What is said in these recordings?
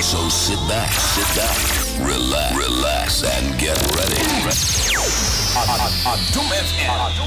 So sit back, relax, and get ready. Doom FM.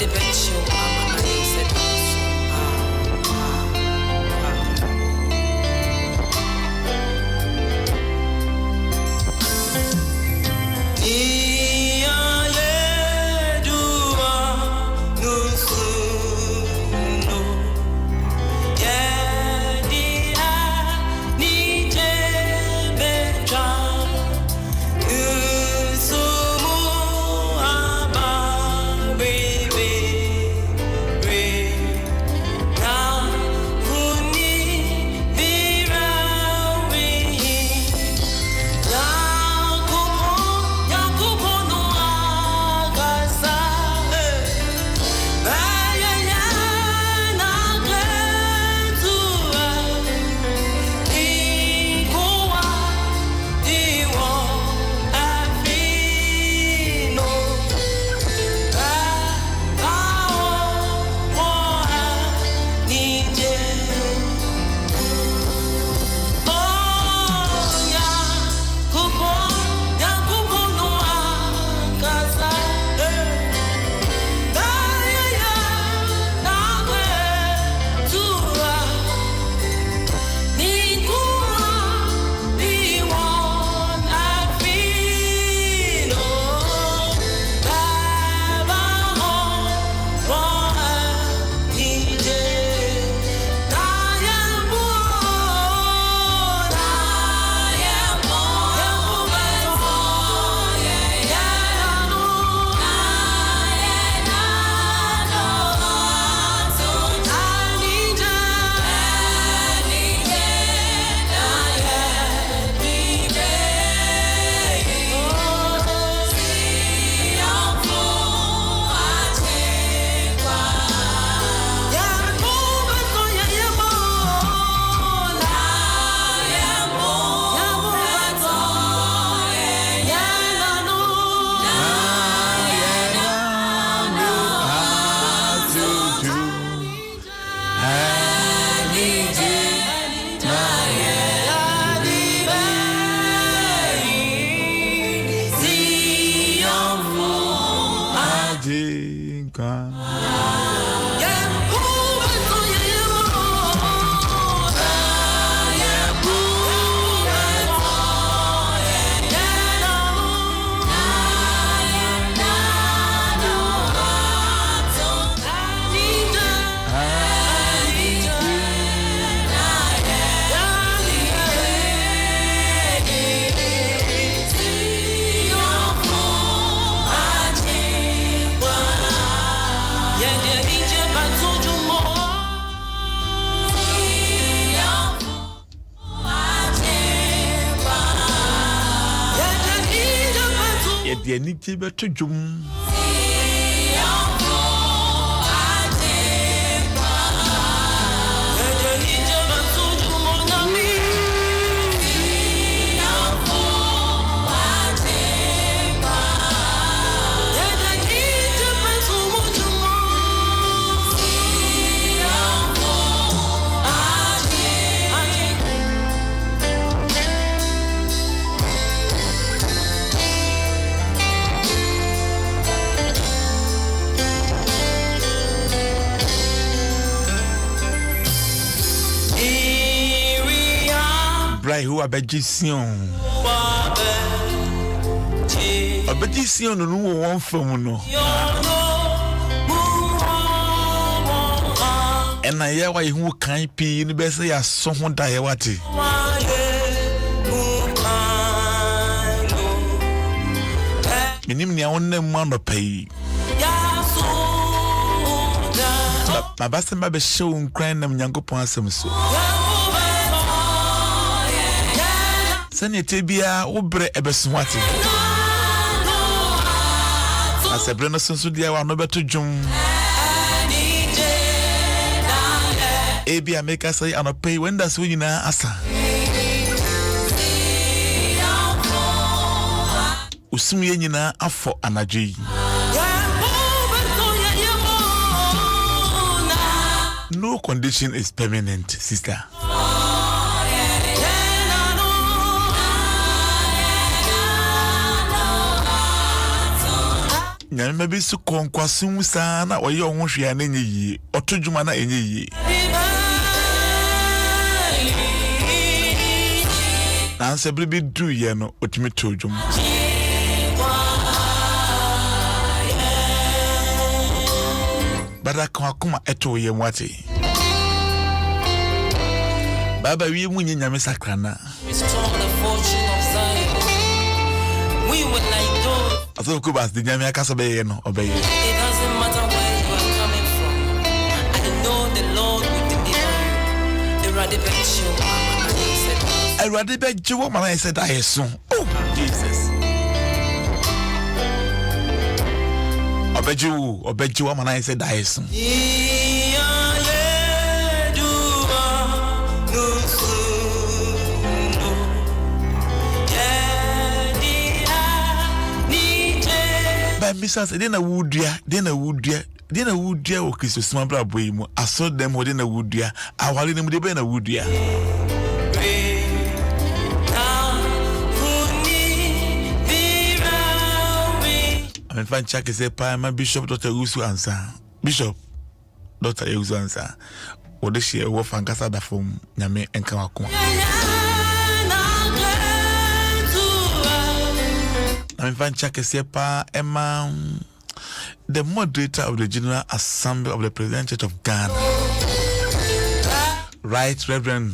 Adventure, I'm a man, said also. de ni ti beto dwum who abejision no no one from no and I hear why who can't be in the best ya so ho da ye wate minim ne won man no pay ma basa ma be show nkran nam nyankopon asem so Sanya tebia obre ebeso wate asebre no sonso dia wa no beto dwum ebia make us say anope when das we nyina asa usum ye nyina afọ anadwe no condition is permanent sister nyame mabi su konkwasun sana oye ohun hwea na enye yi otodwuma na enye yi na nsebre bi du ye no otimi todwum bada kwa kuma eto ye mwate baba wi mu nyame sakrana we would like those. I thought Kubas the Jamia Casabe no obey. It doesn't matter where you are coming from. I know the Lord will deliver you. The Radibet woman I said I soon. Oh Jesus. Obey you woman I said I soon. Misas dena wudua o Kristo smabra boyimu aso dem ho dena wudua awale ne mu de be na wudua I'm fan check say pa ma Bishop Dr. Usu Ansa Bishop Dr. Usu Ansa wo de share wo fankasa da fom nyame enka wako I'm fan check say pa Emma the moderator of the General Assembly of the President Church of Ghana, Right Reverend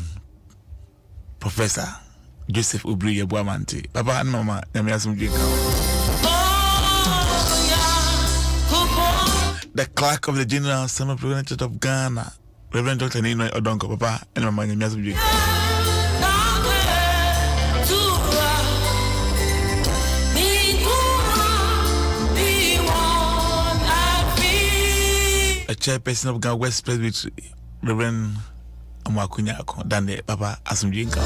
Professor Joseph Ubri Yebuamanti. Papa and Mama, the clerk of the General Assembly of the President Church of Ghana, Reverend Dr. Nino Odonko, Papa and Mama, a chairperson of Ghana West Presbytery, Reverend Amakunyako, Dane Papa Asumjinka.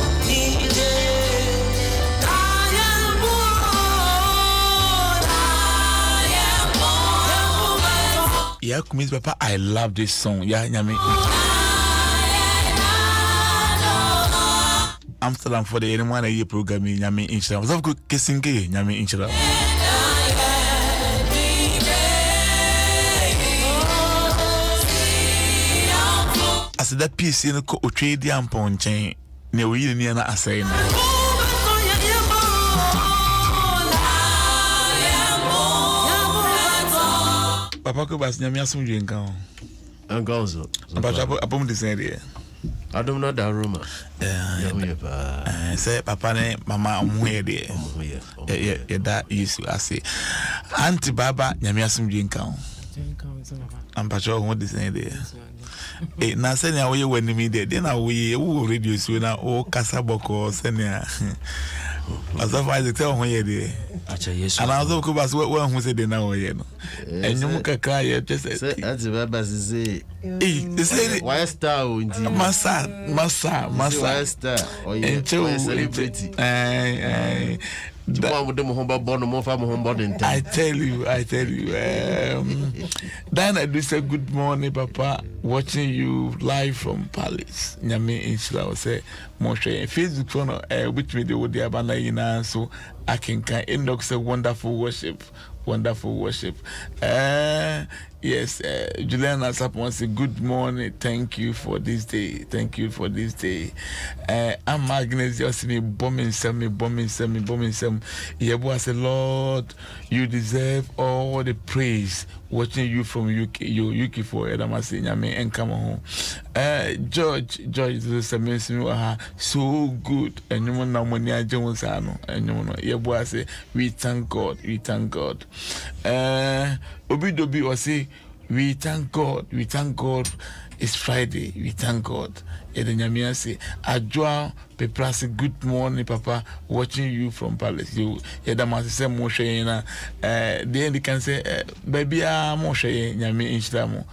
Yeah, Kumis Papa, I love this song. Yeah, Nyame. Amsterdam for the anyone a year program, Nyame Inchra. Was of good kissing gay, Nyame Inchra. As that piece in a trade the ampon chain, near we near a saying. Papa Kubas, Yamiasum Jinko. And Gonzo. Upon this area. I don't know that rumor. Say, Papa, Mama, I'm here, dear. Yeah, that is, I say. Auntie Baba, Yamiasum Jinko. I'm patrol what this idea. Eh, na senya we when me there, then we radio so na o Kasaboko senya. Asafo Isaac tell ho ye de. Acha Yesu. And also ko bas when who say de na wo ye no. Enyum kakra ye just say. That's the Baba say. Say Why star unti? Massa. Why star? Oh yeah. Celebrity. I tell you. Dana do say good morning, Papa. Watching you live from Palace. Nyame Insula say Moshe Facebook phone which me the would the abana ina so I can inbox say wonderful worship. Yes, Juliana Sapon say good morning. Thank you for this day. I'm Agnes just me bombing some. Yebo say Lord, you deserve all the praise. Watching you from UK for Edamasi Nyame and come home. George is amazing. So good. And you know money I Jones ano. And you know Yebo say we thank God. Obidobi was say we thank God. It's Friday. We thank God. Nyamia say Adjoa Pepra say good morning, Papa. Watching you from Palace. You Yedamasi say Moshe na the end can say baby Moshe Nyame Inchamo.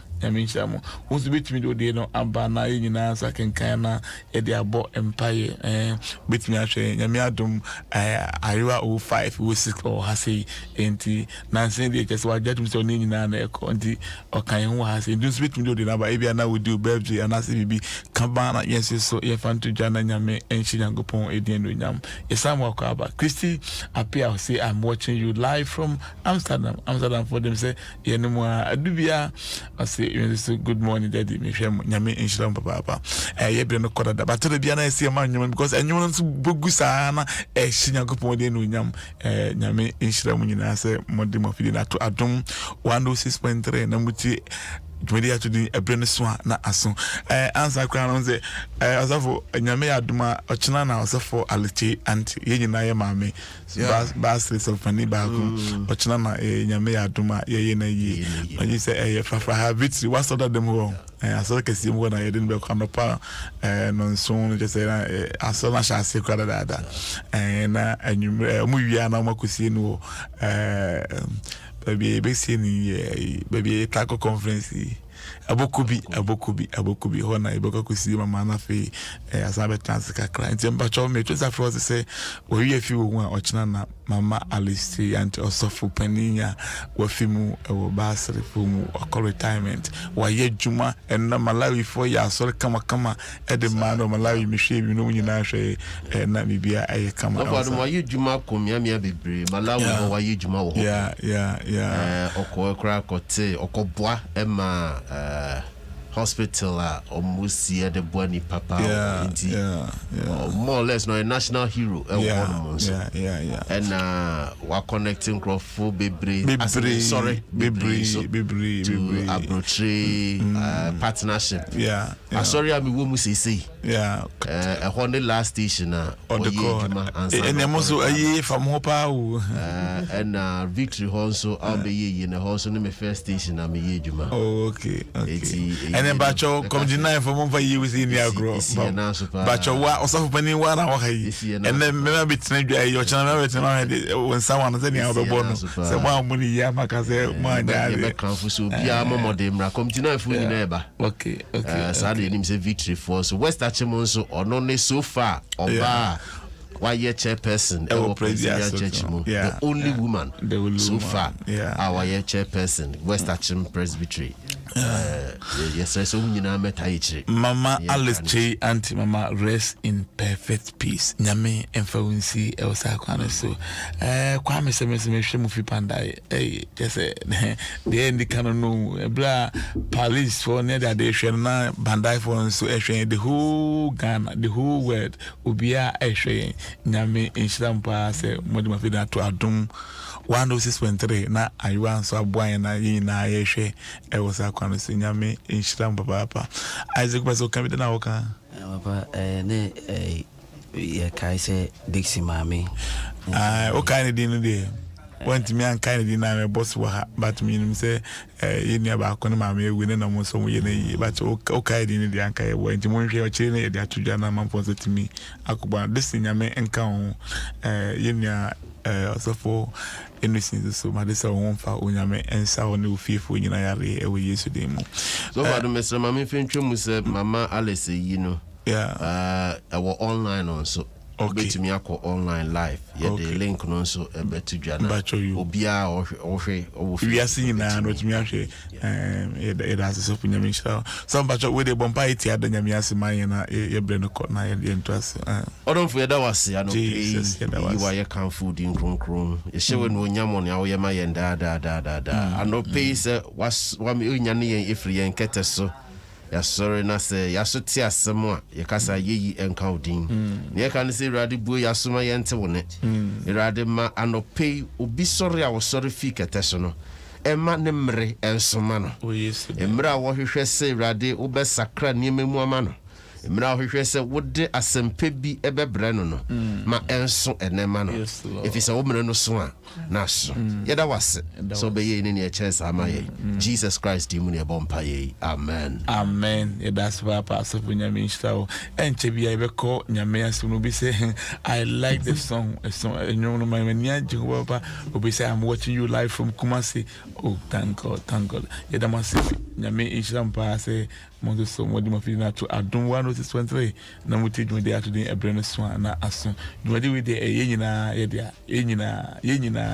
Who's bit me do they no abana yina so can kana e de abo empire bit me ahwe nyame adom Ariwa 05 06 or hase enti nansen dey just wa judgment so ni nyina na ekọ enti okan ho hase do bit me do they na ba e bia na we do birthday and as bibi kabana yes so ye fan to jana nyame enchi yankopon edin no nyam yesam wakaba Christy appear say I'm watching you live from Amsterdam for them say ye no mo adubia say so good morning daddy me hwem nyame enhira papa ye bre no koda but to bia na see man nyam because enyum no bogu saa na hyinyakopon de no nyam nyame enhira mu nyina say modem of the to adom 106.3 na muti Media to the Ebren Swan na aso. Answer crown say asafo nyame aduma ochina na asafo alete anti ye nyina ye mame bas of pani ba ko ochina na nyame aduma ye na ye you say fafa have it what's other them ho aso kesi mo na ye den be kwano pa no so just say aso na sha se kwada dada na anyum mu wia na makosie no baby taco conference abokubi hona iboka kusi mama na fe asabe chance kakra ntimba cho me twesa froze say we ye fi wo a ochina na mama Alice anti osofu paninya wa fimu e basre fumu o retirement wa ye juma enna Malawi for ya so kama e de man o Malawi mi hwe bi no nyina hwe na bibia aye kama wa ye juma komia bebre Malawi wa ye juma wo yeah okokra kote okoboa ema hospital almost here the boni papa more or less no a national hero and we're connecting Crawford Bebre to Abrotre partnership sorry I mean we say a Honda last station on the call and also a year from Hopa and Victory also I'll be in the house on the first station I'm a year juma okay and then bacho come deny for one year within the agro bacho wa also penny one hour and then maybe your channel when someone said the bonus say one money yamaka say man so bia momo dem ra come deny for you neighbor okay sadly him say Victory Force West Achimon so ono so far oba why your chairperson the only woman so far our chairperson West Achim Presbytery yes so nyina meta ichi Mama Alice J auntie mama rest in perfect peace nyame emfawunsi elsa kwana so kwa me se hwe mu fi panda just the end kan no bra police for near that they hwe na bandai for so hwe the whole Ghana the whole world obia hwe nyame enhyirampa se modima fi da to adom 106.3 na aywa so aboan na yin na yehwe elsa kwana so nyame enhyirampa papa Isaac baso kan bi na woka papa ne ye kai se Dixie mami o kan din de want me and kind of na boss wa but me say you near back on my we no mo so we but okay din the anka we nti mo hwe o chire na ye dia to dwa na man pon to me akoba this nyame enka ho you near also for innocent so ma this won fa onyame ensa ho ne ofifo nyina yare e we Yesu dem mo so for the Mr. Mami Fintwemu say Mama Alice you know our online also okay to me akọ online live the link no so betu dwana obia ohwe we are seeing na no tumi ahwe it has so punyame show some bacho we dey bompa iti adanyame asema na ye bre no ko na ye ntwas odonfo ye da wase ano yi wa ye kan food in kronkron ye hyewe no onyamo ne awo ye ma ye da ano pay se wa me onyane ye efri ye nkete so ya sorry na say ya so ti asem a ye kasa yeyi enka odin ne kan say rade buo ya so ma ye nte wone rade ma anope obi sorry a wo sorry fi kete so no ema ne mre ensoma no emra wo hwehwe say rade wo be sakra ne memu ama no emra wo hwehwe say wo de asempe bi ebebre no no ma enso enema no if is a woman no so a na so yeda wase so be ye ni e chance ama ye Jesus Christ di mu ne bompa ye amen that's why pastor bunyame nshtawo enche bia ibeko nyame asunu bi say I like the song no my mania Jehovah obi say I'm watching you live from Kumasi. Oh thank God yeda masifi nyame nshtampa say mo so mo di mafi na to adom 123 na mo tijum dey ato den ebre no so na aso dwade we dey yenyina yenyina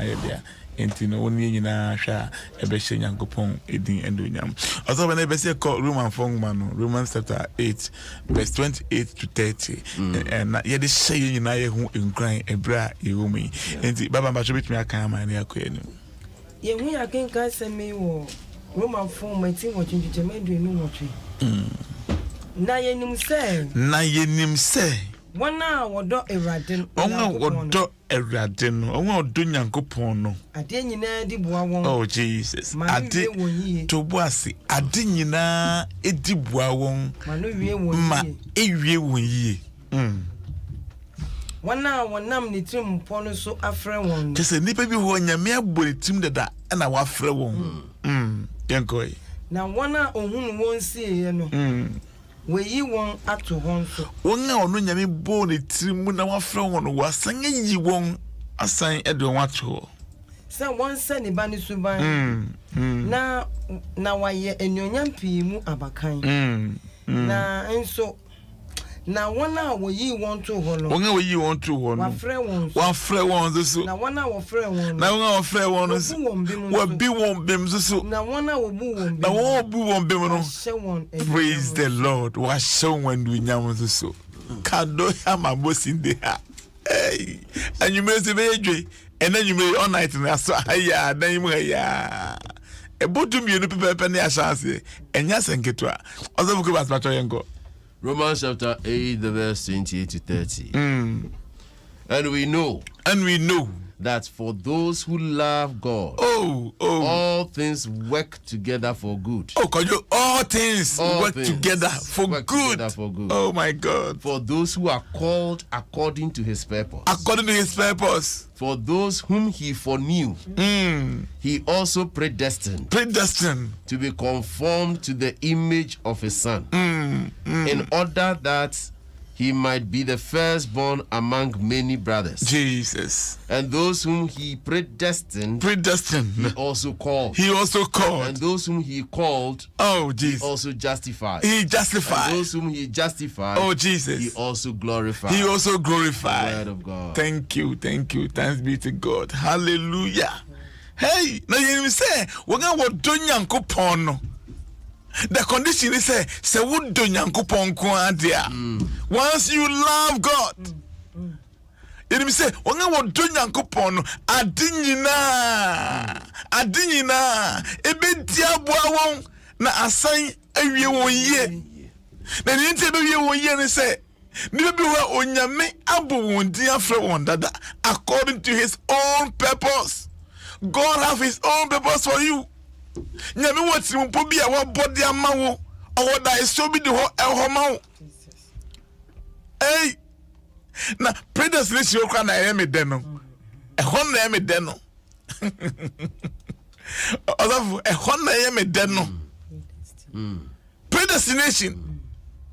enti no woni nyina hwa ebehye nyankopon edin endonyam also when ebese call Romans chapter 8 verse 28 to 30 and ye de hye nyina ye hu enkran ebra ye wumi enti baba mbacho betumi aka ama na yakoyani ye hu ya kenka semi wo Roman form my thing what you jemedu enu wotwe na yenim se wana wodo Ewrade no onwa odo Nyankopon no ade nyina di boa won oh Jesus ade to boase ade nyina edi boa won ma ewie won yie wana wonam ne tim pono so afre won kese nipa bi ho nyame abore tim dada na wafre won yankoi na wana ohunu won sie no we yi won ato hon so won a ono nyame bo ne tirim na wafre won wasan yi won asan ede won ato se won se ne ba ne suban na waye enyonyam pii mu abakan na enso na wana wo yi won to ho no won a wo yi won to ho no wafre won so na wana wo fre won na won a fre won so wo bi won bem so na wana wo bu won na wo bu won bem no praise the Lord wa show when we nyam so kado ya mabosi de ha eh anyume se be edwe and anyume all night na so aya dan mu aya ebotum yenu pepepe na ya chance enya senketwa ozo buku baspacho yengo Romans chapter 8 the verse 28 to 30 and we know that for those who love God all things work together for good. All things work together for good. Oh my God. For those who are called according to his purpose. According to his purpose. For those whom he foreknew, he also predestined to be conformed to the image of his son, in order that he might be the firstborn among many brothers. Jesus. And those whom he predestined, he also called. And those whom he called, Jesus. He also justified. He justified. And those whom he justified, Jesus. He also glorified. The word of God. Thank you. Thanks be to God. Hallelujah. Hey, now you say, we're going to do Nyankopon no. The condition is say would do Nyankopon ko adia. Once you love God, you say wonga wo do Nyankopon no adinyina ebedia boa won na asan awie won ye. Na ni nti ebewie won ye ne say ni be ho onyame abo won di afre won dada according to his own purpose. God have his own purpose for you. Nyame wotim po bia wo body amawo owo da so bi de ho ehoma wo na predestination okra na eme de no ehon na eme de no Osafu e honna ye me de no. Predestination.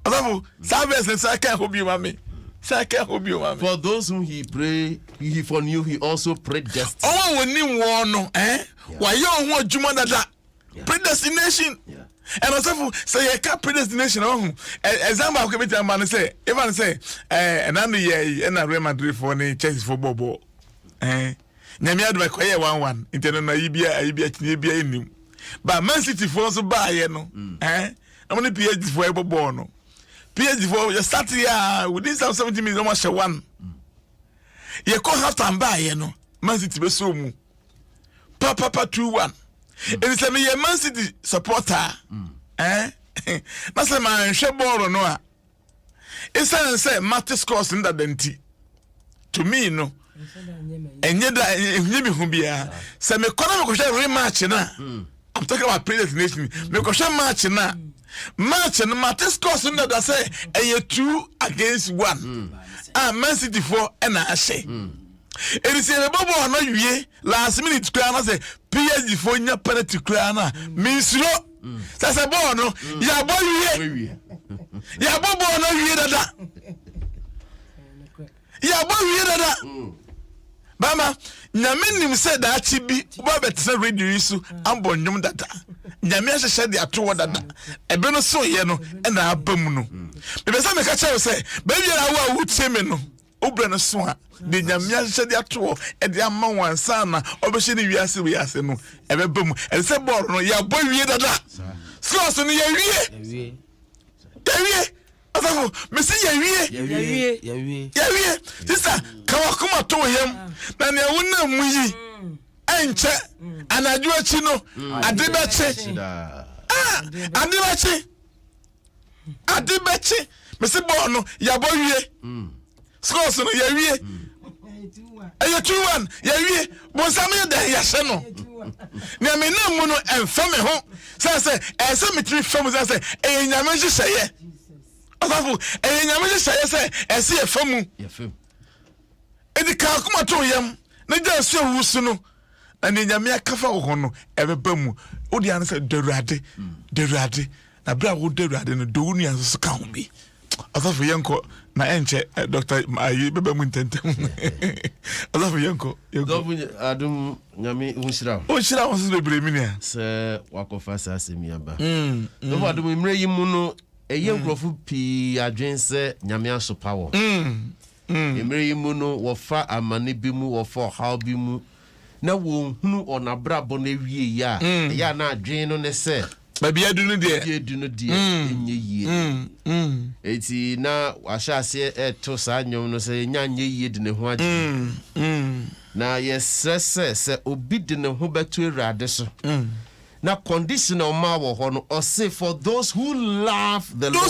Osafu service say can hobi mama. Say can hobi mama. For those whom he pray, he foreknew, he also predestined. Oh woni wo no why you ho adwuma dada. Predestination. And also say you can predestination example I can man say even say and na Real Madrid for any Chelsea for bobo nyame adu ko ye 1-1 intendo na ibia tinebia enim but Man City for so ba ye no na mo ni PSG for e bobo no PSG for you start here within 70 minutes almost 1 ye ko half time ba ye no Man City be so mu papa 2-1. It is a Man City supporter. That's a man, she borrow no. It's a say, Matthew scores in that denti. To me, no. And yet, if you be a semi economic rematch na. I'm talking about predestination. Because match na. Match and Matthew scores in that say, and you 2 against 1. Man City 4 and I say. It is a bobo no wie last minute kra na say PSG for nya penalty kra na minsuro say bobo no ya bo wie ya bobo no wie dada ya bo wie dada mama nyame nim say da chi bi bo betse radio isu ambo nyum dada nyame ahye de ato dada ebe no so ye no na abam no be say me ka che say ba bia na wo tie me no obra no so a de nyamia hye de ato e de ama wansa na obehye ne wiase no ebe bam e se ball no ya boy wie dada scores no ya wie afafo me se ya wie sister kawakoma to yam na ne wona mu yi enche anaju achi no adebachi me se ball no ya boy wie scores no ya wie ayo 2-1 ya wie bonsame da ya hye no ne me na mu no emfa me ho say ese metri fam say enyame hyehyeye afafu enyame hyehyeye say ese ye famu edi ka kuma to yam na ja so wusu no na enyame akafa ho no ebeba mu odi an say derade na bra wo derade no do nu anso ka ho bi afafu yenko na enche Dr. Ayi bebe mu ntentem afafu yenko adum nyame unshira wo so bebre mi ne se wakofa sa semiaba no adum imre yimu no eye nkrofo pi adwense nyame aso power imre yimu no wo fa amane bi mu wo fa how bi mu na wo hunu onabra bo na wie ya ya na adwen no ne se baby adunu de enye yie eti na wahase eto sa nyom no se nyanye yie de ne ho age na yesese se obi de ne ho beto erade so na conditional ma wo ho no or say for those who love the Lord.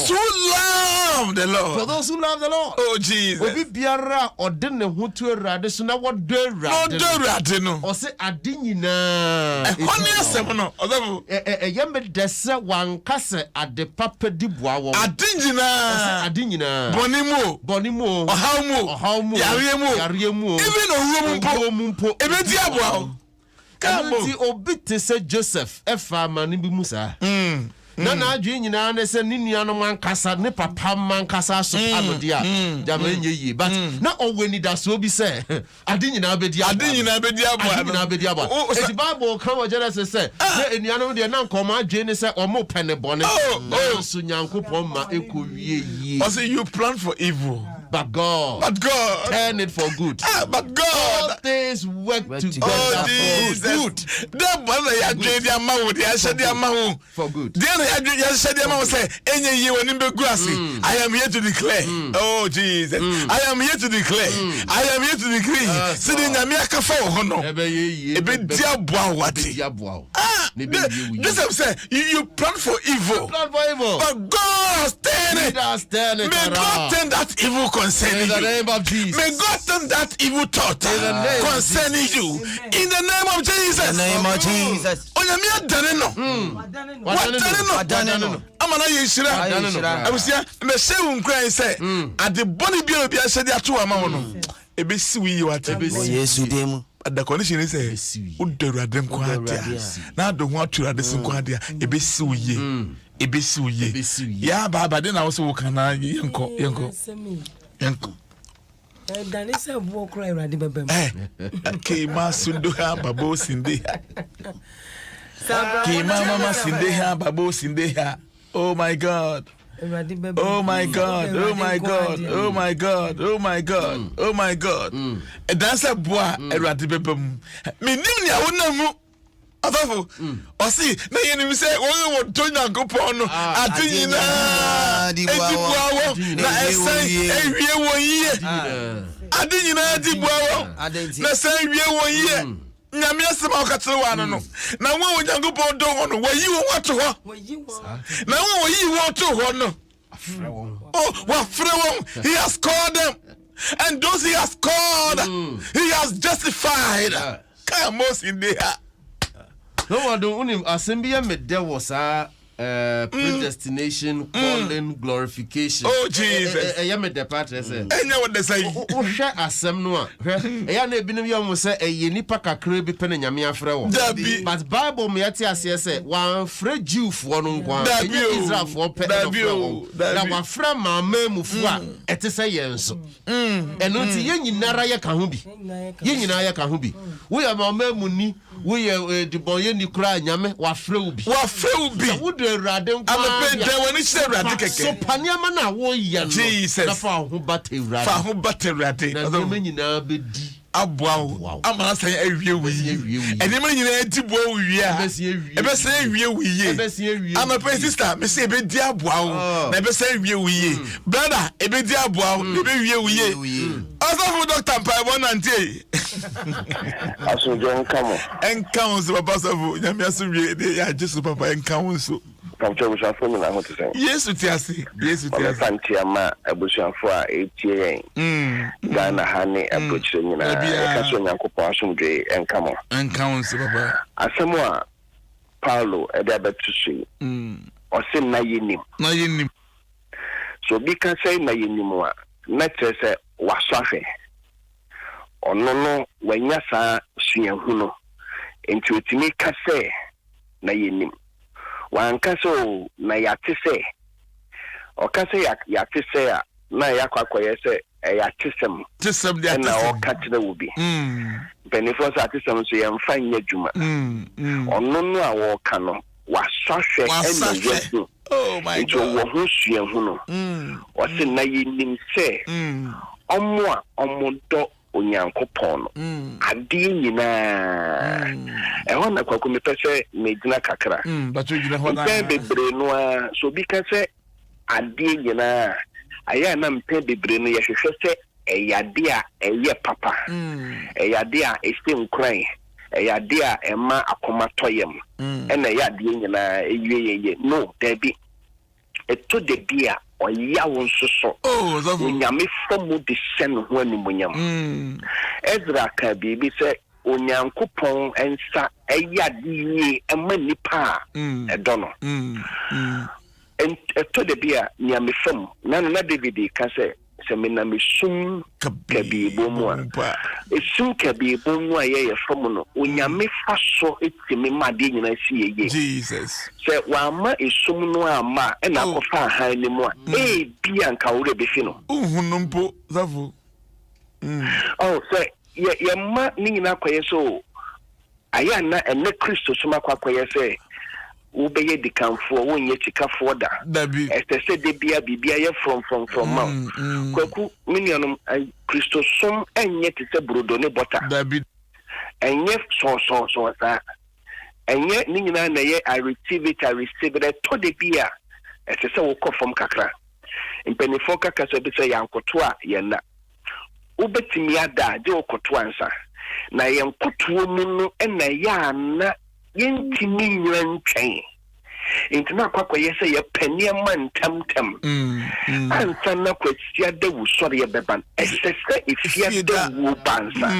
For those who love the Lord. Oh Jesus. Obi biara ode ne ho to erade so na wo do erade no. O say ade nyina. Ehoni asem no. Ozabu. Yembe dese wankase ade papa di boa wo. Ade nyina. Bonimu. Ohawmu. Yaremu. Even owumu ebe di aboa wo. Kanti obite se Joseph efa mani bi musa na adwe nyina na se ninia no mankasa ne papa mankasa so anodia jama enye yi but na oweni da so bi se ade nyina bedi abo eti Bible kan wo Genesis se na eniano de na nkoma adwe ne se omo pene bone so nyankopon ma ekowie yi o say you plan for evil but God turn it for good. But God, all things work together for good. That one ya dream dia mawo dia hye dia mawo for good. Dia ya dream ya hye dia mawo say enye yi woni be gu ase. I am here to declare. Oh Jesus. I am here to declare. I am here to decree. See the nyame akafa wo ho no. Ebe dia boa wati. Joseph say you plan for evil. But God turn it. May God turn that evil concerning in the name of Jesus. May God turn that evil thought concerning you. In the name of Jesus. In the name of Jesus. Onyamia dane no. What dane no? Amana yeshira. Abusia me say unkran say at the body bi obi ahye de ato ama wo no. Ebe si wi wat. Yesu demu. the condition is Uderadem Quadia. Now the one to the Sunquadia, a bisu ye. Yeah, but then I also can Yanko. Danisa walk right around the baby. Kima Sunduha, Babo Sindeha. Kima Mama Sindeha, Babo Sindeha. Oh my God. Oh my God, oh my God, oh my God, oh my God, oh my God. That's a boy, a ratibum. Minia wouldn't Afafo, o si na yeni say won wo to Nyankopon no adiyina edibuawo na esen ewie won yie adiyina edibuawo na esen ewie won yie nyame asem akatere wa no na won Nyankopon do ho no wayi won wato ho na won wayi won to ho no oh wa frɛ won he has called them and those he has called he has justified come on in there. No one do unim assembly me there was predestination, calling, glorification. Oh Jesus! Me the part say. Enya what they say. O hwe asem no a. Eya na ebinim ya mo say eye nipa kakra bi pene nyame afre wo. But Bible me ati ase say wan frɛ Jew fo no nkwa. Enya Israel fo pe no fo. Na wan frɛ mama mufu a ete say yen so. Eno ti yen nyinara ye ka ho bi. Yen nyinara ye ka ho bi. Wo ya mama mu ni, wo ye di boye ni kura nyame wa frɛ ubi. Wa frɛ ubi. Wo de rade nkwa. I'm a when you say rade keke. So paniama na wo ye no. Jesus. Na fa ho bate rade. Fa ho bate rade. Na nyame nyinara be di. Aboa ama say awie wi enema nyina atibo wi a ebe say awie wi ama pe sister me say ebe di aboa na ebe say awie wi brother ebe di aboa ebe wie wi also doctor pai bonante aso jon kamo enkan so papa so nyame aso wie ya jesu papa enkan so kamcho bushafo na ho te say yesu ti ase fantiama abushafo a etie Ghana hane approach nyina kaso Nyankopon asomdwe enkan so papa asemo a Paulo ede abetusu o na yenim so bi kan say na yenim a na trese waswafe ono no wanya sa suahu no enti otimi ka say na yenim wanka so na yate say o ka say yate say a na yakwakoye say tisem dia na o ka tire wo bi benefits atisem so ye mfa nya dwuma ono no a wo ka no wasahwe ene oh my God wo ho suahu no o se na yenim say omo Onyankopon ade nyina ho na kwako me pese me gina kakra but you gina ho na bebre no a so bi ka se ade nyina aya na mpe bebre no ye hwehwe se eyade a eye papa eyade a ese nkran eyade a ema akoma toyem ena eyade nyina ewie no debi eto de bia oya won soso nyame fomu de sen ho animunyam Ezra ka bibi se Onyankopon ensa eyade yi ema nipa edono eto de bia nyame fomu na David ka se semina misum kabibo mu a esum kabibo mu a ye fomu no onyame faso etimi made nyina si ye Jesus se wa ma esum no ama e na kofa han ni mu a bia nka wo rebefi no uhunu mpo zafo oh se ye ma ni nyina kwaye so aya na ene Kristo suma kwaye se ubeye dikamfo wonye chikafo da dabi estese de bia ye from kwaku minionum Kristo som enye tese brodo ne bota dabi enye so sa enye ni nyina na ye I receive it to de bia estese wo kofom kakra impenifo kaka so bi se yankoto a ye na ubetimi ada de okoto ansa na yankoto mu no na ya na yentimi nyantwen intina kwakwaye se ye panie man tamtam ansa na kwasia da wusori ye beban esese ifia da wu bansa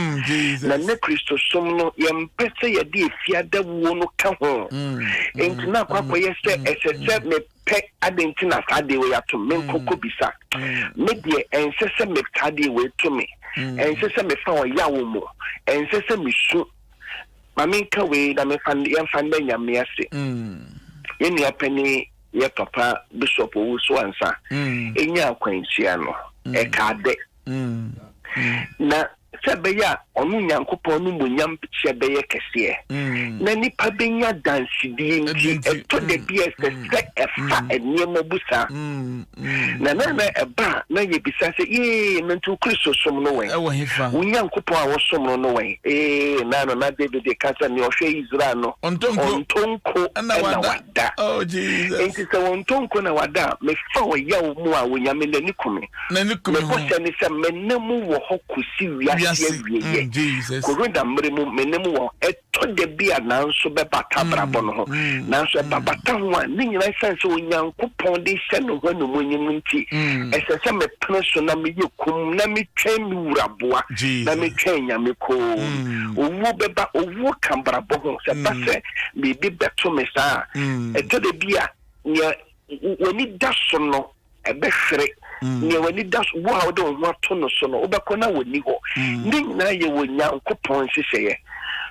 na ne Kristo som no ye mpese ye de ifia da wu no ka ho intina kwakwaye se esese me pe adentina sade we ato menkoko bisa me de ensese me tade we to me ɛnsɛ sɛ mefa wɔ yawo mu ɛnsɛ sɛ mesu mame nka wei na yɛmfa ndɛ nyame ase yɛnua pani yɛ papa bishop owu so ansa ɛnya akwanhyia no ɛkaade na sɛ bɛyɛ a ɔno nyankopɔn no munyam kyɛ bɛyɛ kɛseɛ na nipa bɛnya dansedie nti ɛtɔ da bi ɛsɛ sɛ ɛfa nneɛma bu saa na ɛba na yɛbisa sɛ nanto kristo som no wɛn wo nyankopɔn a wɔsom no no wɛn na david ka sɛ ne ɔhwɛ israel no ɔntonko ɛna wada enti sɛ wɔntonko na wada mefa wɔyɛ wo mu a wɔnyame n'ani kome mebɔhyɛ ne sɛ menam wɔ hɔ kɔsi wiase wieyɛ korona mmere mu menam wɔ ɛtɔ da bi a nanso bɛbata brabɔ no ho nanso ɛbabata ho a ne nyinaa sɛn sɛ onyankopɔn de hyɛ no hɔ nomonyim nti ɛsɛ sɛ mepene so na meyɛ kum na metwɛn me wuraboa na metwɛn nyame koo owuo bɛba owuo ka brabɔ ho sɛ ba sɛ biribi bɛto me saa ɛtɔ da bi a nea w'ani da so no ɛbɛhwere nea w'ani da so wo a wode wo ho ato no so no wobɛkɔ na w'ani hɔ ne nyinaa yɛ wɔ nyankopɔn nhyehyɛeɛ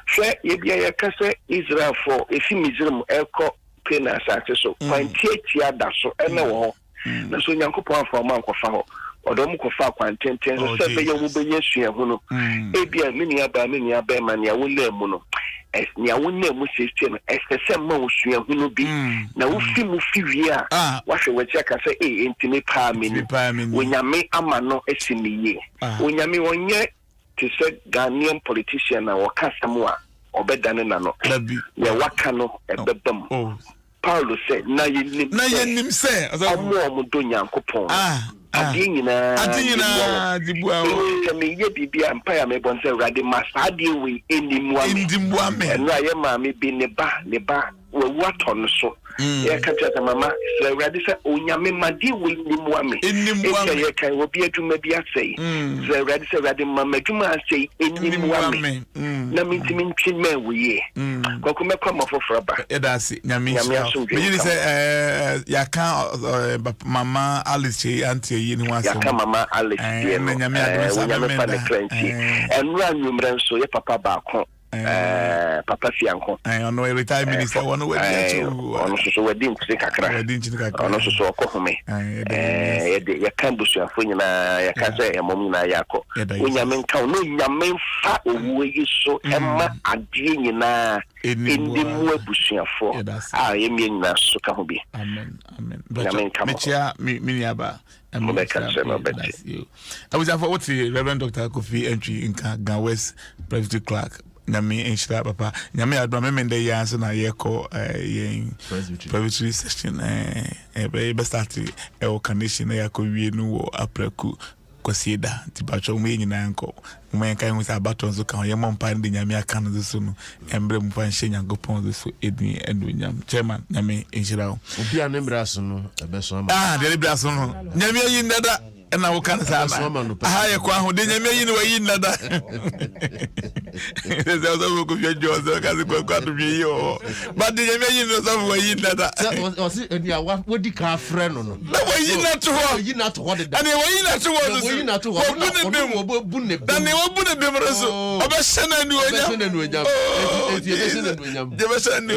hwɛ yɛbia yɛka sɛ israelfoɔ ɛfi misrim ɛkɔ Canaan asase so kwantiatia da so ɛna wɔ hɔ na so nyankopɔn afa ɔma nkɔfa hɔ ɔdɔ mu kɔfa kwantenten so sɛ bɛyɛ wo bɛyɛ suahu no ebia me nua bɛma nea wonam mu no nea wonam mu sɛsɛ no ɛsɛ sɛ ma wo suahu no bi na wofi mu fi wie a wahwɛ w'akyi aka sɛ ɛntimi paa me ni wonyame ama no asi me yie wonyame wɔnyɛ te sɛ Ghanaian politician a wɔka asɛm a ɔbɛdane na no nea waka no ɛbɛba mu Paulo said, na yenim sɛ ɔmo do nyankopɔn ade nyinaa dibuawo sɛ meyɛ biribi a mpaya mebɔ sɛ Awurade ma saa adeɛ wei ɛnimua me ɛno a yɛ maame bi ne ba wawu atɔ no so yɛka kyerɛ sɛ mama sɛ Awurade sɛ onyame ma deɛ wei nimua me ɛsɛ yɛka obi adwuma bi asɛe sɛ Awurade ma m'adwuma asɛe ɛnimua me na mentimi ntwe ma wo yie kɔkɔ mɛkɔ ma foforɔ ba ɛda ase nyame megye sɛ yɛaka mama Alice kyɛ anti yi ne ho asɛm yɛka mama Alice deɛ no onyame fa ne kranti ɛnora nnwummerɛ nso yɛ papa baako Papa Fianco ono retired minister ono so wedding kakra ono so okohome ya kambusu afo nyina ya ka se emom nyina yakọ onyame nka no nyame fa owu yi so ema ade nyina endimu abusuafo a yemi nyina so ka ho bi amen mechia miniaba I was for what Reverend Dr. Kofi Entry in Ghana West Presbyterian Clerk. Nyame enhyira papa nyame adoma memende ya so na ye ko Presbyterian session be start o condition ya ko wie no wo apraku kwasieda tibacho mu nyina nko mu enka hu sa baton so kan ye mompa ndi nyame aka no so no embre mu pan hye nyankopon so edin endunyam chairman nyame enhyira obi an embre so no ebeso ama de embre so no nyame yi ndada na wo kan sa aha ye kwa ho de nyame yi ni wa yi ndada se so ko fi jo so ka se kwa to bi yo but de nyame yi no so wa yi ndada o si eni awa wodi ka frɛ no no na wa yi na to ho de da ani wa yi na to ho so wa yi na to ho bu ne da ne wo bu ne dem so o be shana ni onya eti be shana ni onya de be shana ni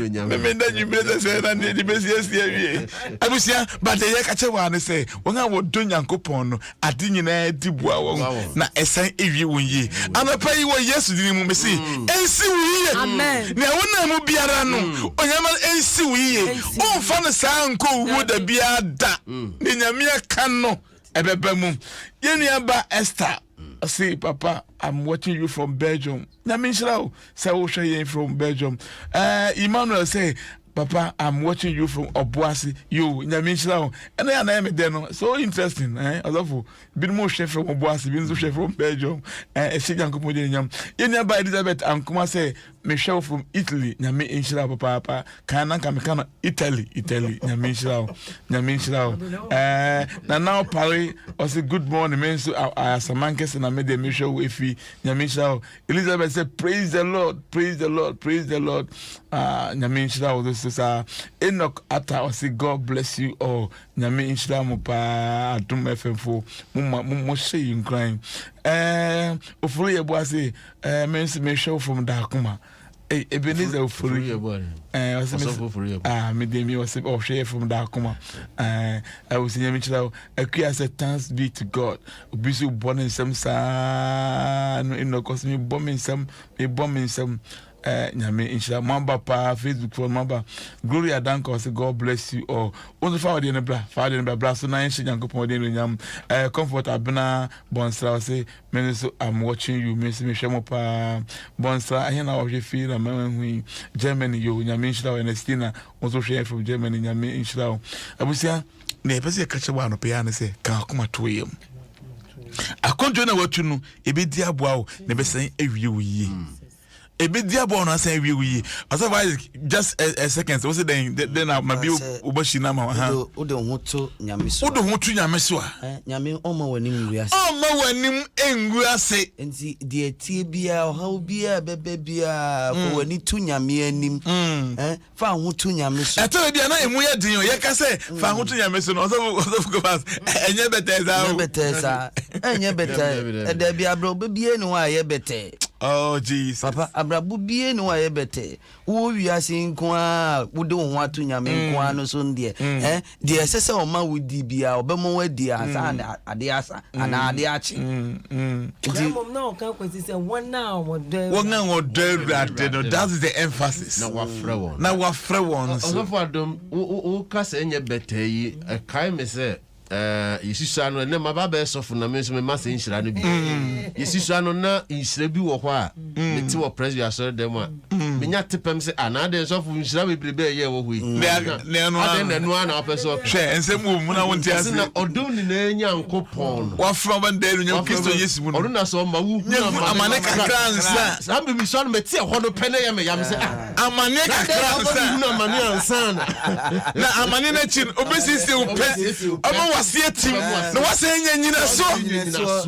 onya me nda jumbe se na ni de be sie awie abusia but ye ka che wa ne se won a wo do nyankopon no ade nyina dibua wo na esan ewie won yi anapa yi wo Yesu dini mu mesi ensi wiye amen na wona mu biara no onyama ensi wiye o fa no saa nko wo da bia da ni nyame aka no ebeba mu yenua ba Esther say papa I'm watching you from Belgium na me nshira say wo hwe yen from Belgium Emmanuel say papa I'm watching you from Obuasi you nyame nshira and na na me de no so interesting alofo bi mo hwe from Obuasi bi nso hwe from Belgium she jankomo de nyam yenua ba Elizabeth ankoma say me hwe from Italy nyame nshira papa kana nka me kana Italy nyame nshira na now Paris o say good morning men so asamankese na me de me hwe efi nyame nshira Elizabeth say praise the Lord nyame nshira o so sa Enoch Ata o say God bless you all nyame inshira mo pa Adom FM fo mo she you crying ofuru ye bo ase me show from Dakuma Ebenezer ofuru me dem me was share from Dakuma I was nyame inshira akua say thanks be to God obisu born in some sa no Enoch cause me bombing some nyame inshira mamba pa Facebook for mamba Gloria Danko say God bless you all only for the bla so na yin yankopon de nyam comfort abena bonsra say me so I'm watching you me hwemo pa bonsra ahe na wo hwe fi na manhu Germany yo nyame inshira Ernestina also share from Germany nyame inshira abusia na epese ka chewa no pe ya na say ka akoma to yem akonjo na watu no ebedi aboa wo na be san awie wo yi Ebidia born and say we otherwise just a second so then maybe ubashina ma ha udo hoto nyameso nyame oma wanim nguase enti de tie bia oha bia bebe bia ko wani tu nyame anim fa hoto nyameso eto bia na emu ye din ye ka say fa hoto nyameso no so go pass enye beteza enye bete e da bia bro bebie no wa ye bete. Oh Jesus Papa abrabu bie no aye bete wo wiase nko a wo de ho ato nyame nko a no so ndie de esese o ma wodi bia obemo wadi asa ade asa ana ade achi mom na o kan kwesi se wona wo de rate no that is the emphasis na wafre won so for Adom wo ka se enye bete yi kai me se yesisa no ne mababa sofu na me so me masa inshira no bi yesisa no na inshira bi wo ho a meti wo pressure asore dem a menya tepem se anade sofu inshira bebrebe ye wo hui ne no ade na no na opeso hwe ensem mu na wonti ase na odon ni na enya nkopon wa from bande no nya Kristo Yesu mu no na so ma wu amane kakra nsa sambe mi so no meti ho no pene ye me yam se amane kakra nsa na amane ansa na amane na chin obesi se ope wasie tim no wase nyina so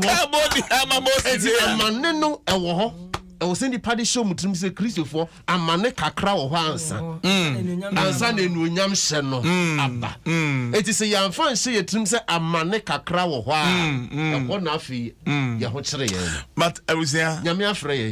kabodi amamosi amane no ewo ho I was in the party show mutum se Christopher amane kakra wo ho ansa ansa na enuonyam hye no aba eti se yamfa hye yetum se amane kakra wo ho a e na afi ye ho kire ye but abusia nyame afre ye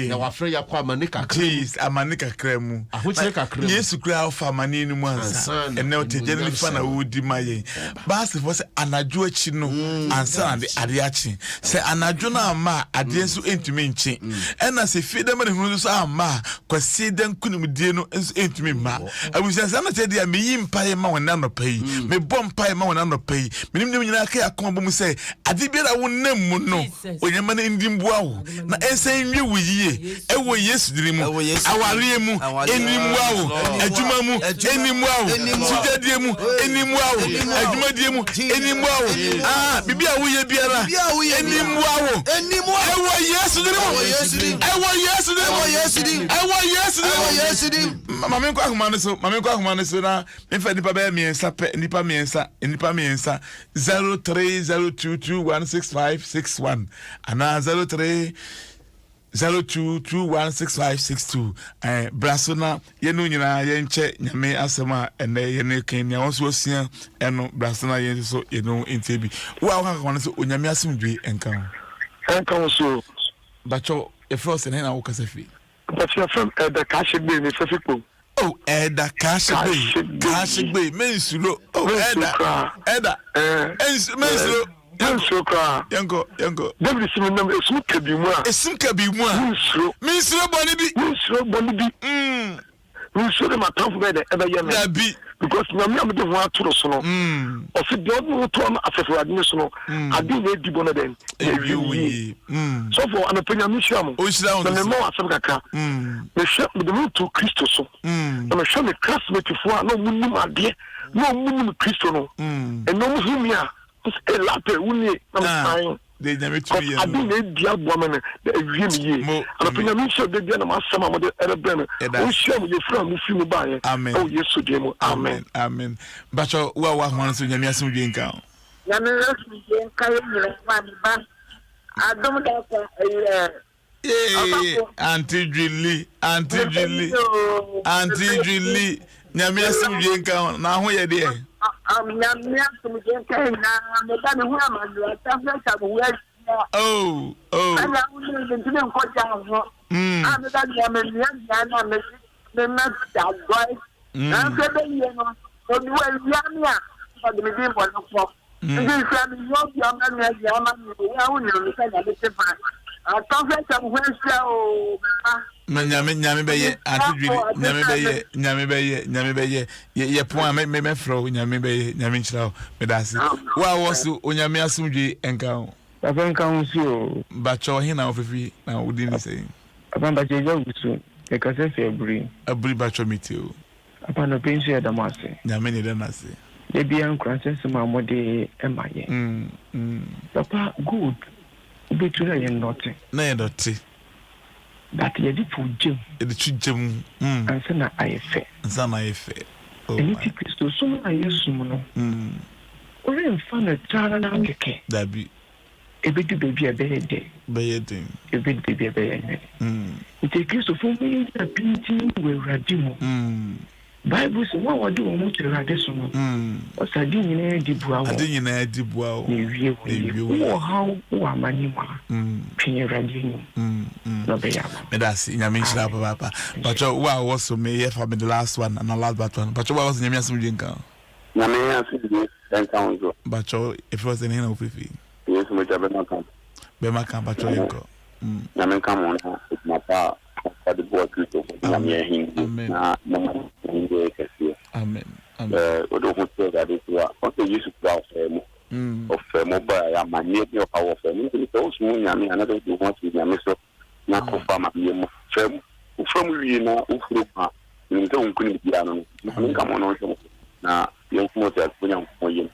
na wafre ya kwa amane kakra jeez amane kakra mu aho kire kakra Yesu kra ofa amane ni mu ansa ene o tejere ni fa na wodi maye bas for se anajo achi no ansa na ade achi se anajo na ama ade enso entumi nchi ena se fide ma ne hunu so ama kwasi den kunumdie no enso entumi ma abusia se na tedi me yi mpae ma wona no pai me bom mpae ma wona no pai menim nyina ka yakon bom se ade biara wonam mu no onyama na ndimboa wo na ensan nwie wo yie ewo Yesu diri mu aware mu enimwa wo adwuma mu enimwa wo sujadie mu enimwa wo adwuma die mu enimwa wo bibia wo ye biara enimwa wo ewo Yesu diri mu Yesu diri mame kwa ahumane so na mfa nipa ba miensa pe nipa miensa 0302216561 ana 0302216562 brasona yenu nyina yenche nyame asema ene yene kenya wonso osia eno brasona yenso yenu intebi wa wa kan so onyame asemdwe enkan so bacho efros ene na wo kasafi but your from the cash be ni fefipo oh eda cash be mensulo oh eda mensulo yango David simenam esum kabi mu a mensulo boni bi mensulo matamfo be de ebe ye me bi because nyame am de ho atoro so no o fi de no to am afefu adini so no adi na edi bono den ewi so for anapenya mishiam o shira na me mo asem kaka me hwe de mo to Kristo so na me hwe me classmate fo a no munnim ade no munnim Kristo no eno mo humi a e lape wuni na me de nyame tu ye adi na edi aboa me de ewie me ye anapenya mishiam de bia na ma asem am de erebrem o shiam ye fra mu fi mu ba ye o Yesu de mu amen bacho wa hwan so nyame asem dwe nka nyame asem dwe nka ye nyire ma ba Adom da ko Auntie Julie. Nyame asem je nka na ho ye de. Nyame asem je nka na me da me hu amadu atafta bo we. Oh. Ana unu ndine nko ja ho. Me da nyame na me na da boy. Na se be ye no. Obi we yami a. But me dey for no for. Ndi se mi yo bi ama na ya ama ni ya hu ni me ka ya le tefa. Atafta bo we sia o me nyame beye Auntie nyame beye ye point me fro nyame beye nyame nchira me dase wa wosu onyame asumdwe enka ho papa nka ho so bacho he na ofifi na odi ni sei papa bacho je gusu e ka se fe abri bacho meteo papa no pension e da mase nyame ne da nase de bia nkran sense ma mode emaye papa good ubetura ye note na ye note but ye di fujim e di chujim ansa na ayefe oh my Kristo so na yesu no ore mfa na tara na keke dabi ebedu baby ebede ebedu baby ebede ite Kristo fo mi na pinti we radimo Bible so wa wadu o mu tirade so no osadi nyina di bua wo ni wie wo how wo amani ma pin radimo no be ya me that's nyame nshira papa but wa was so me here for me the last one and the last one but wa was nyame asum jinka nyame asum jinka onzo but if was in of free yes mo jabe na kan but yinko nyame kan mo na mapa for the boy Kristo nyame hin na nge kesi amen odo ko so ga de wa o se yesu kwa of mo ba ya manie bi o ka wo fe ni so so nyame ana do want to nyame so na ko fa ma bi mo fam wi na ufuru pa ni nta unkuni bi ano ni ka mo no so na yo ko ta ko nyam ko yin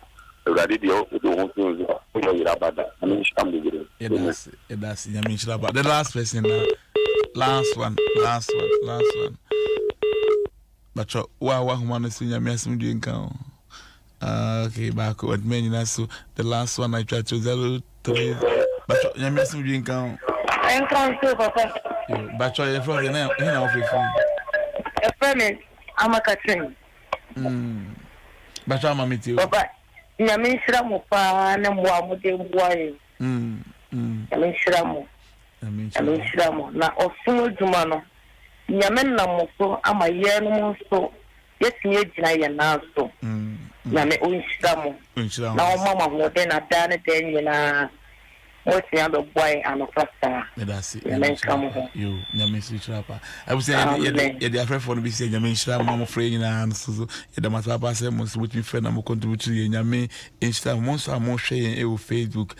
already the odo ko so o yira bada ani sham de gire that's nyame nshira ba the last person last one but wa humano so nyame asem dwe nka okay back what men na so the last one I tried to 03 but nyame asem dwe nka enkan so papa but your friend na of free a friend amakatrin but I'm meet you papa nyame nshira mo pa na mo amode mbuaye nyame nshira mo na osumo djuma no nyame na mo so amaye no mo so yetime gina ye na so nyame onshira mo na o mama ho de na da ne de nyina o ti am boy and fasta that's it you nyame nshira pa I was saying ye dey afraid for no be say nyame nshira mo free nyina so ye da mata pa say mo so with me friend na mo contribute ye nyame nshira mo so mo hwe ye e Facebook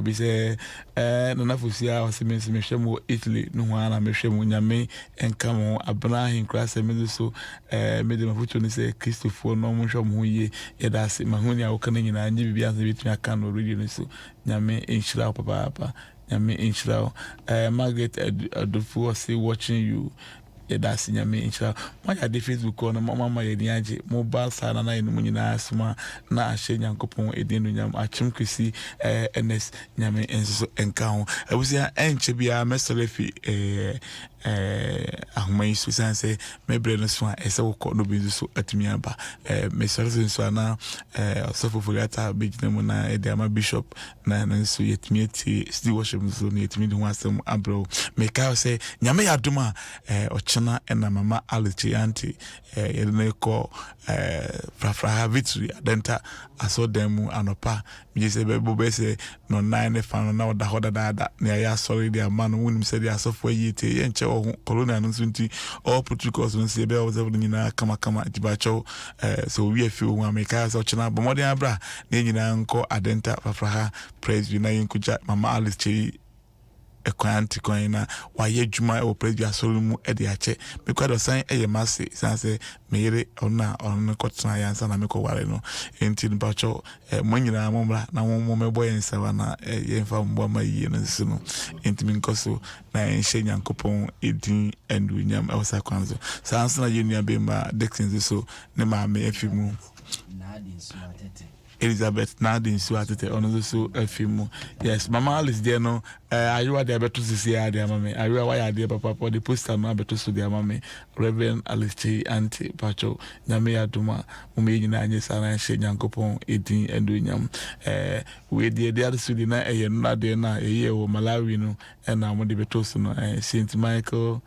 be say na fusia o se me hwe mo Italy no ho ana me hwe mo nyame enka mo Abraham class me so me de mafucho ni say Christopher no mo hwe mo ye da se mahuni a wo kana nyina nyi bibia se bitumi aka no radio ni so nyame nshira papa nyame nshira Margaret Adofu say watching you that's nyame nshira my dey Facebook on mama ye ni age mobile sana na enu nyina asuma na ahye nyankopon edin nyam achim kwesi ns nyame enso enka ho abusia enche bia mesolefi ahumai so sanse mebre no so ese woko no bi so atimi aba mesolefi so na sofo foliata bejina mu na edama bishop na nso yetimi eti still worship so na yetimi ho asem abro meka say nyame yadoma ochena ena mama Alice anti yedne ko frafra victory adenta aso demu anopa mi se be bo be se no 9 fan na oda hoda dada na ya sorry dia man wonim se dia asofo yete ye nche wo corona no nti all protocols no se be wo zevu nyina kama dibacho so we afi wo America so chena bomodin abra na nyina nko adenta frafra praise na yinkuja mama Alice ekwanti koina wa yedwuma o praise asolumu e de ache mekwa do san eye masse sanse meyere ona kotena yansa na meko ware no enti nbacho monyina momra na mo mebo yensa na yemfa mbo ma yie no sino enti minkoso na enhye nyankopon edin endu nyam ewsa kwanzo sanse na yenu abemba Dixon so ne ma me afimu na adi nsumatete Elizabeth Nadine Suatete on so a film. Yes, Mama Alice there no. Are you at the better to see idea, mammy? Are you why idea, papa, or the poster, no better to the mammy? Reverend Alice Auntie Pacho, Namia Duma, Umina, and yes, and I say, Yankopon, 18 and doing yam. With the other student, a year, not there now, a year or Malawi, and I'm on the Betosuno, Saint Michael.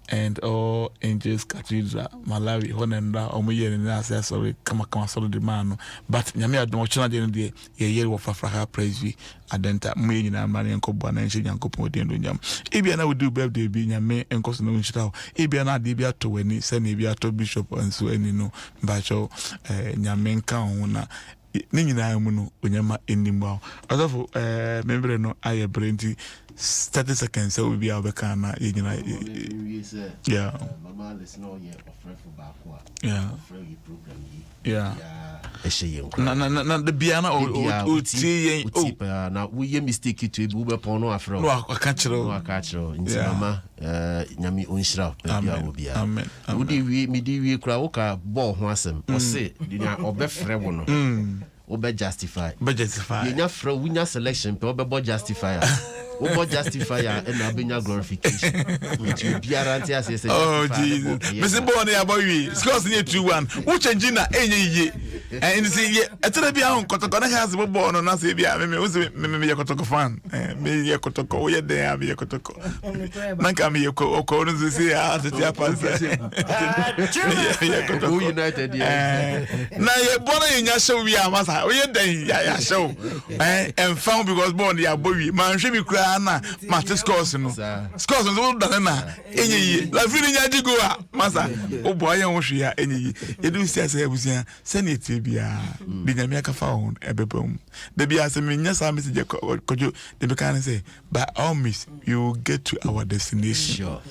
And all Angels Cathedral, Malawi, Honenda, Omuye, and I sorry, come sort of the man. But Yamia don't watch another day, a year of Africa praise we, Adenta, Mayin and Marian Coban and Shin Copo de Yam. Ibiana would do birthday being Yame and Cosno Shao, Ibiana Dibia to any, Senibia to Bishop and so any no, Bacho, Yamenka ona. Nina Muno, Unyama Indimbo. Although, member no, I brainty 30 seconds, so we be our Becana, yeah. Mama, let's know yet, afraid for Bakwa. Yeah. Yeah. Na the piano or tea. Now, we mistake it to Buba Pono after all. I catch in Mama, Yami Unshra, Amen. Would we, Midi, Krauka, Bo Hansem, or say, or Befremono, or be justified. But justify. You're not winner selection, but justifier. What justifier and Abinia glorification? Oh, Jesus. Mr. Bonnie, about you. Scores near 2-1. Which engine any ye? And see, I tell you, I'm Kotokona has a born on us. Maybe a Kotoko fan. Maybe a Kotoko, yet they have a Kotoko. Nankami, or Cones is here at the Japan. United. Now you're born in your show. We are Massa. We are there. Show. And found because born the boy. Man, should be crying. Master scores no scores no dana enyi la fini nya digoa masa o boy yan hwea enyi edu sia se abusia senate bia bi nya me aka fa ho ebebam da bia se me nya sa message kojo de be kan say by all means you will get to our destination. Sure.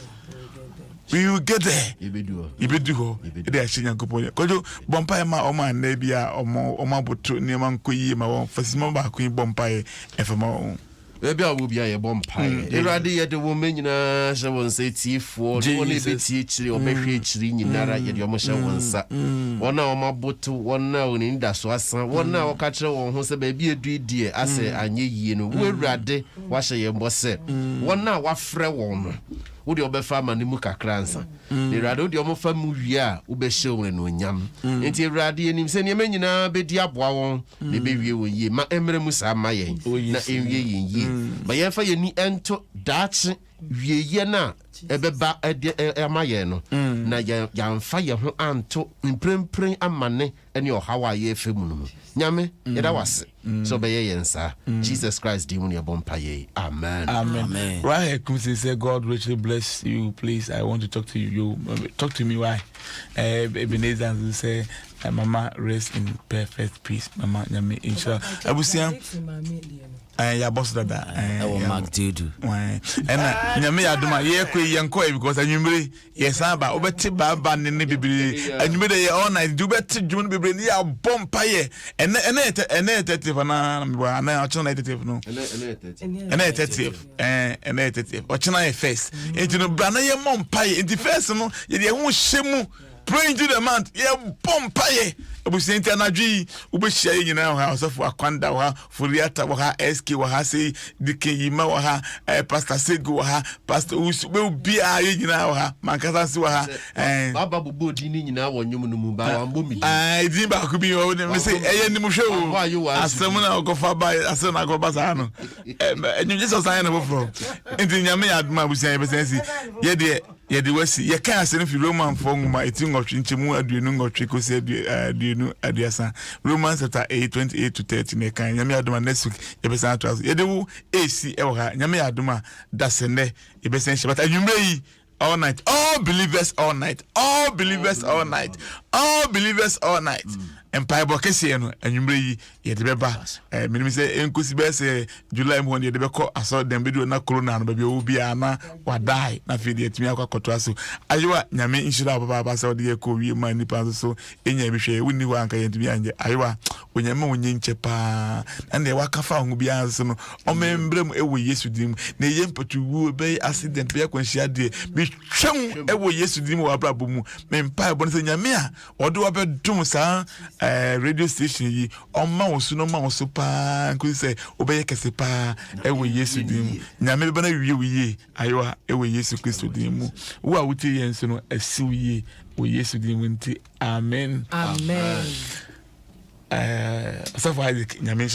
We will get there. Ibedu ho. Ede a shinya kopo. Kojo bompa e ma o ma na bia o ma boto ne ma nkoyi ma won fasima ba ko bompa e efema o. Maybe I will be a bumpire. Iradi at the woman, I won't say T4, only be teacher or be in Nara, yet your Mosha once. 1 hour my boat, 1 hour in Daswas, 1 hour catcher on who's a baby a dear. I say, I knew you, we're ready, wash a young boss. 1 hour, what friend one. Would your be farmer Nimuka Cransa? The Rado, your mother movia, ube show and yam. And the Radi and him saying, Yamena, be diabwon, the baby will ye, my emremus are my yen, not in ye. But if I need ento Dutch, ye na, ebeba amayeno, na yan fire who anto, in prim and money, and your Hawaii femunum. Nyame, that was so by answer. Jesus Christ, demon your bompaye. Amen. Amen. Right here, Kumsi say, God richly bless you. Please, I want to talk to you. Talk to me. Why? Ebenezer say, Mama, rest in perfect peace. Mama, Nyame, inshallah. I will say, ya boss dada. I will mark Tedu. And Nyame aduma ye kwe yanko because anyumre yes aba obeti baba ne bibiri anyumre all night do beti dwun bibiri ya bompaye ene tetive na na achona tetive no ene tetive ochina e face enti no bra na ye mompaye enti face no ye de hu hyemu praying to the man ye bompaye obusinti anadwi ubehia ye nyina ha osofo akwanda ha furiata ha SK ha sei dikeyima ha pastor Segu ha pastor usube bia ye nyina ha mankasa si ha baba bubu di ni nyina wo nwum no mu ba wa mbomidi di ba ku bi o me say eye ni mu hwe o asem na okofa ba asem na okoba sa no enyu Jesus ayan no for enti nyame aduma busia ye besensi ye de wasi ye kan asem fi Roman for nguma eti ngotwe nchemu aduenu ngotwe ko se aduenu aduasa Romans chapter 8:28 to 30 ne kan nyame aduma next week ye besan to ye de wo AC e wo ha nyame aduma dasene ye besan she but anwumre yi all night, all believers all night, all believers all night, all believers all night. Empire Bokesi no anwumre yi ye de beba minimi say enkosi be say July mo ye de be ko aso dem be do na corona no be obi ana wa die na fe de etimi akwakoto aso ayewa nyame inshira baba baba say de ye ko wi ma nipa so enya bi hwe woni ho anka ye etimi anje ayewa onyame onyenche pa and the waka fa ho bia so no omembrem ewo Yesu dim na ye mpatuwu be accident be akwanhia de bi twem ewo Yesu dim wa brabo mu me mpa bo se nyame a odo obedum sa radio station yi omma wo so no ma wo so pa nko se obeye kese pa ewo Yesu dim nyame be na wiye ayo ewo Yesu Kristo dim mu wo a wuti yen so no asiwiye wo Yesu dim nti amen amen so far nyame